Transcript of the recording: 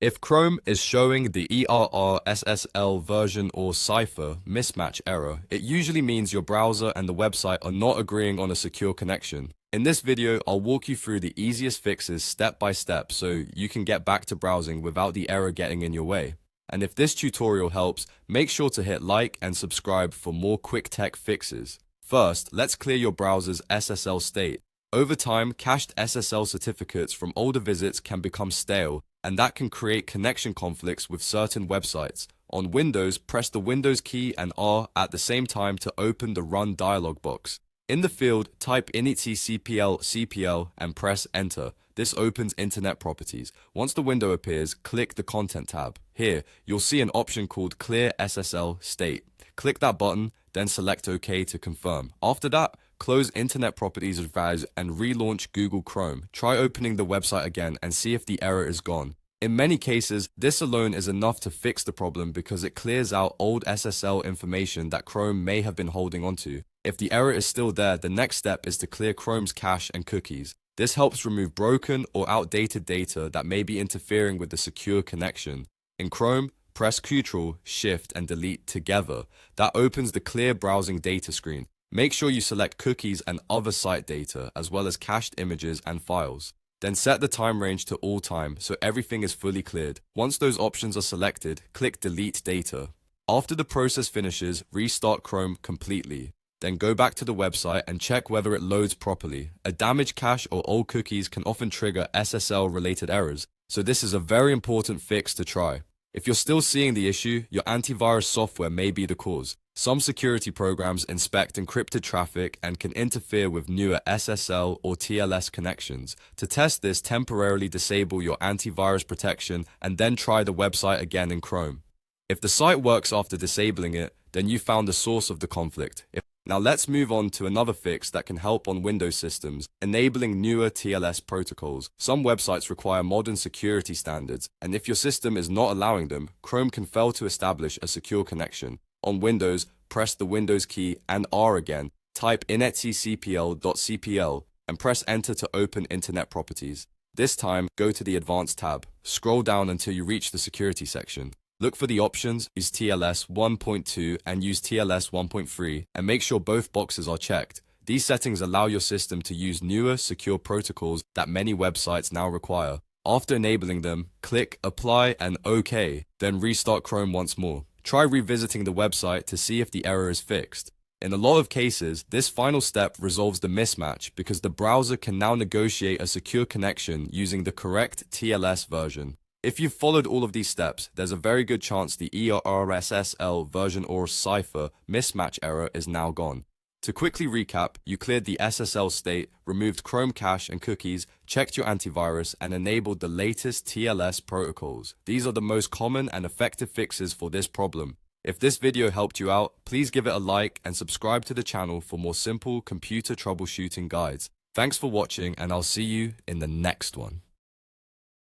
If Chrome is showing the ERR SSL version or cipher mismatch error, it usually means your browser and the website are not agreeing on a secure connection. In this video, I'll walk you through the easiest fixes step by step so you can get back to browsing without the error getting in your way. And if this tutorial helps, make sure to hit like and subscribe for more quick tech fixes. First, let's clear your browser's SSL state. Over time, cached SSL certificates from older visits can become stale, and that can create connection conflicts with certain websites. On Windows, press the Windows key and R at the same time to open the Run dialog box. In the field, type initcpl and press Enter. This opens Internet Properties. Once the window appears, click the Content tab. Here, you'll see an option called Clear SSL State. Click that button, then select OK to confirm. After that, close Internet Properties Advanced and relaunch Google Chrome. Try opening the website again and see if the error is gone. In many cases, this alone is enough to fix the problem because it clears out old SSL information that Chrome may have been holding onto. If the error is still there, the next step is to clear Chrome's cache and cookies. This helps remove broken or outdated data that may be interfering with the secure connection. In Chrome, press Ctrl, Shift, and Delete together. That opens the Clear Browsing Data screen. Make sure you select cookies and other site data, as well as cached images and files. Then set the time range to all time so everything is fully cleared. Once those options are selected, click Delete Data. After the process finishes, restart Chrome completely. Then go back to the website and check whether it loads properly. A damaged cache or old cookies can often trigger SSL-related errors, so this is a very important fix to try. If you're still seeing the issue, your antivirus software may be the cause. Some security programs inspect encrypted traffic and can interfere with newer SSL or TLS connections. To test this, temporarily disable your antivirus protection and then try the website again in Chrome. If the site works after disabling it, then you found the source of the conflict. Now let's move on to another fix that can help on Windows systems, enabling newer TLS protocols. Some websites require modern security standards, and if your system is not allowing them, Chrome can fail to establish a secure connection. On Windows, press the Windows key and R again, type initcpl.cpl, and press Enter to open Internet Properties. This time, go to the Advanced tab. Scroll down until you reach the Security section. Look for the options, use TLS 1.2 and use TLS 1.3, and make sure both boxes are checked. These settings allow your system to use newer, secure protocols that many websites now require. After enabling them, click Apply and OK, then restart Chrome once more. Try revisiting the website to see if the error is fixed. In a lot of cases, this final step resolves the mismatch because the browser can now negotiate a secure connection using the correct TLS version. If you've followed all of these steps, there's a very good chance the ERR/SSL version or cipher mismatch error is now gone. To quickly recap, you cleared the SSL state, removed Chrome cache and cookies, checked your antivirus, and enabled the latest TLS protocols. These are the most common and effective fixes for this problem. If this video helped you out, please give it a like and subscribe to the channel for more simple computer troubleshooting guides. Thanks for watching, and I'll see you in the next one.